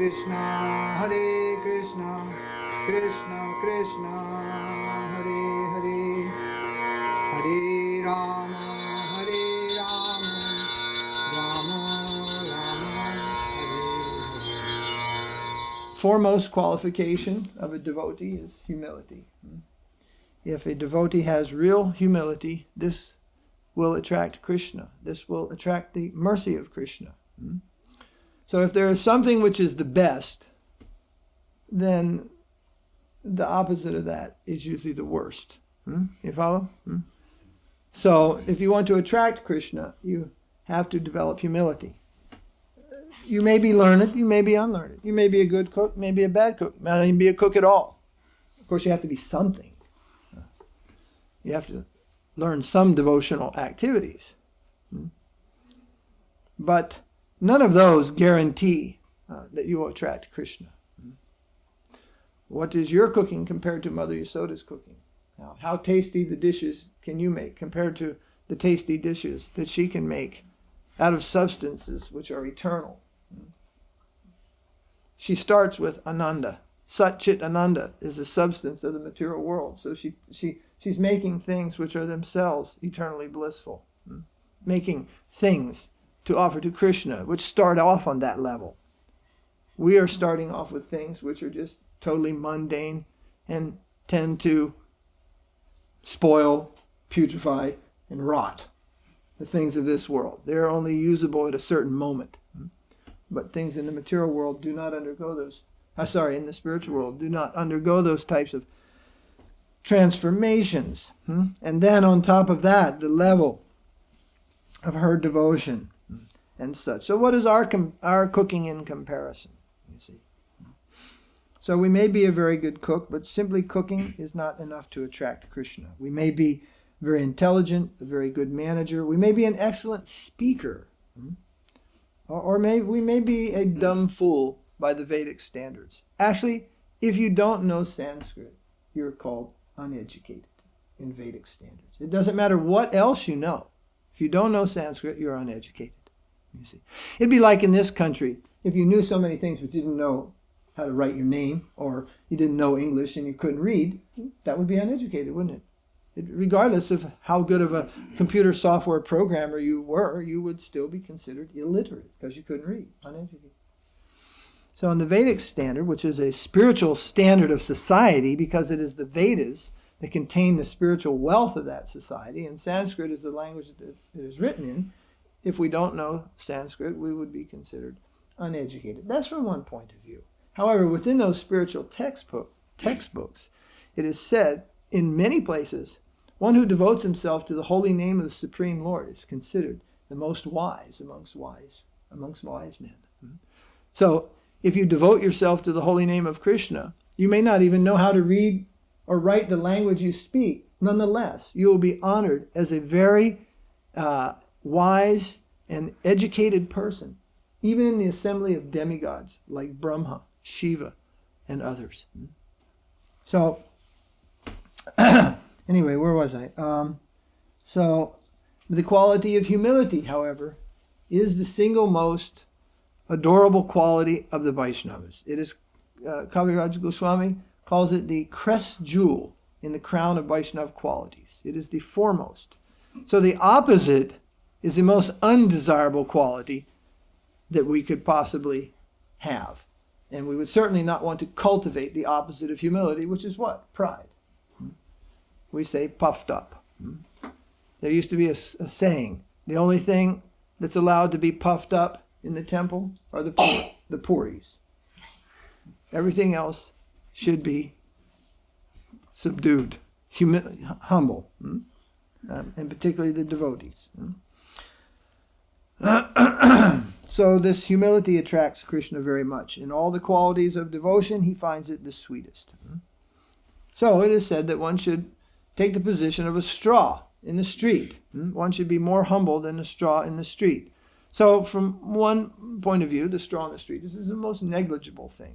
Krishna, Krishna Krishna, Hare Hare, Hare Rama, Rama Rama, Hare Hare. Foremost qualification of a devotee is humility. If a devotee has real humility, this will attract Krishna. This will attract the mercy of Krishna. So if there is something which is the best, then the opposite of that is usually the worst. You follow? So if you want to attract Krishna, you have to develop humility. You may be learned, you may be unlearned. You may be a good cook, maybe a bad cook. You might not even be a cook at all. Of course, you have to be something. You have to learn some devotional activities. But none of those guarantee that you will attract Krishna. What is your cooking compared to Mother Yasoda's cooking? Now, how tasty the dishes can you make compared to the tasty dishes that she can make out of substances which are eternal? She starts with Ananda. Sat Chit Ananda is the substance of the material world. So she's making things which are themselves eternally blissful. Making things to offer to Krishna, which start off on that level. We are starting off with things which are just totally mundane and tend to spoil, putrefy, and rot. The things of this world. They're only usable at a certain moment. But things in the material world do not undergo those. In the spiritual world, do not undergo those types of transformations. And then on top of that, the level of her devotion and such. So what is our cooking in comparison? You see. So we may be a very good cook, but simply cooking is not enough to attract Krishna. We may be very intelligent, a very good manager. We may be an excellent speaker. Or we may be a dumb fool by the Vedic standards. Actually, if you don't know Sanskrit, you're called uneducated in Vedic standards. It doesn't matter what else you know. If you don't know Sanskrit, you're uneducated. You see, it'd be like in this country, if you knew so many things but didn't know how to write your name, or you didn't know English and you couldn't read, that would be uneducated, wouldn't it? Regardless of how good of a computer software programmer you were, you would still be considered illiterate because you couldn't read, uneducated. So in the Vedic standard, which is a spiritual standard of society because it is the Vedas that contain the spiritual wealth of that society, and Sanskrit is the language that it is written in, if we don't know Sanskrit, we would be considered uneducated. That's from one point of view. However, within those spiritual textbooks, it is said in many places, one who devotes himself to the holy name of the Supreme Lord is considered the most wise amongst wise men. So, if you devote yourself to the holy name of Krishna, you may not even know how to read or write the language you speak. Nonetheless, you will be honored as a very wise and educated person, even in the assembly of demigods like Brahma, Shiva, and others. So, anyway, where was I? So, the quality of humility, however, is the single most adorable quality of the Vaishnavas. It is, Kaviraj Goswami calls it the crest jewel in the crown of Vaishnava qualities. It is the foremost. So the opposite is the most undesirable quality that we could possibly have. And we would certainly not want to cultivate the opposite of humility, which is what? Pride. We say puffed up. There used to be a saying, the only thing that's allowed to be puffed up in the temple are the puris. Everything else should be subdued, humble, and particularly the devotees. So this humility attracts Krishna very much. In all the qualities of devotion, he finds it the sweetest. So it is said that one should take the position of a straw in the street. One should be more humble than a straw in the street. So from one point of view, the straw in the street is the most negligible thing.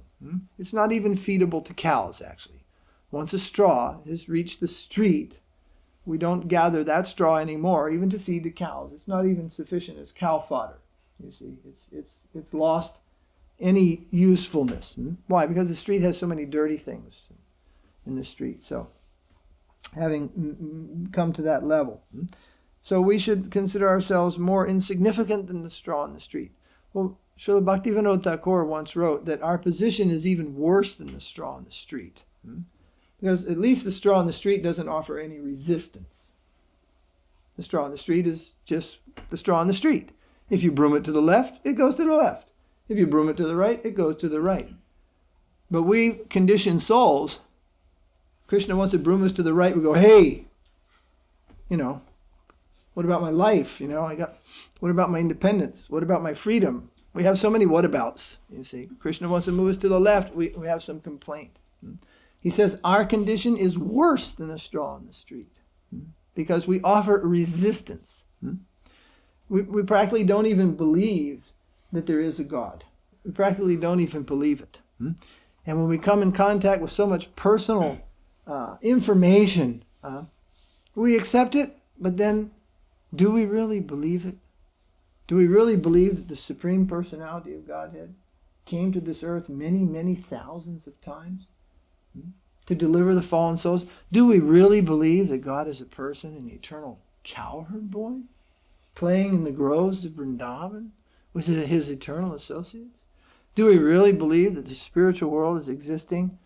It's not even feedable to cows, actually. Once a straw has reached the street, we don't gather that straw anymore, even to feed the cows. It's not even sufficient as cow fodder. You see, it's lost any usefulness. Why? Because the street has so many dirty things in the street. So having come to that level. So we should consider ourselves more insignificant than the straw in the street. Well, Srila Bhaktivinoda Thakur once wrote that our position is even worse than the straw in the street. Because at least the straw in the street doesn't offer any resistance. The straw in the street is just the straw in the street. If you broom it to the left, it goes to the left. If you broom it to the right, it goes to the right. But we conditioned souls, Krishna wants to broom us to the right, we go, hey, what about my life? What about my independence? What about my freedom? We have so many whatabouts, you see. Krishna wants to move us to the left, we have some complaint. He says our condition is worse than a straw in the street because we offer resistance. We practically don't even believe that there is a God. We practically don't even believe it. And when we come in contact with so much personal information, we accept it, but then do we really believe it? Do we really believe that the Supreme Personality of Godhead came to this earth many, many thousands of times to deliver the fallen souls? Do we really believe that God is a person, an eternal cowherd boy, playing in the groves of Vrindavan with his eternal associates? Do we really believe that the spiritual world is existing?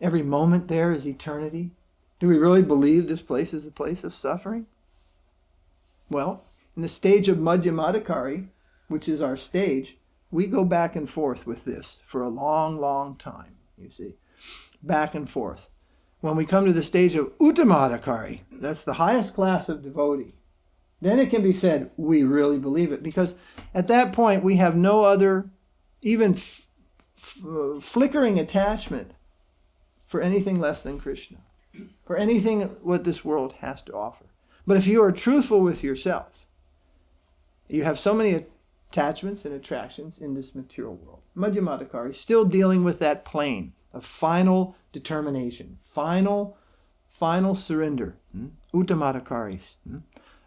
Every moment there is eternity. Do we really believe this place is a place of suffering? Well, in the stage of Madhyamadikari, which is our stage, we go back and forth with this for a long, long time, you see. Back and forth. When we come to the stage of Uttamadikari, that's the highest class of devotee, then it can be said, we really believe it. Because at that point, we have no other, even flickering attachment for anything less than Krishna, for anything what this world has to offer. But if you are truthful with yourself, you have so many attachments and attractions in this material world. Madhyamadikari is still dealing with that plane of final determination, final surrender. Uttamadikaris.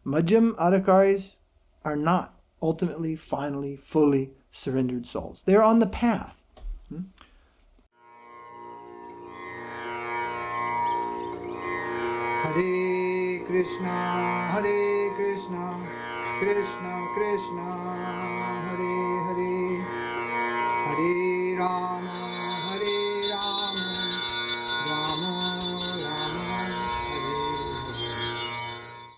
Madhyam adhikaris are not ultimately, finally, fully surrendered souls. They're on the path. Hare Krishna, Krishna Krishna, Hare Hare, Hare Rama,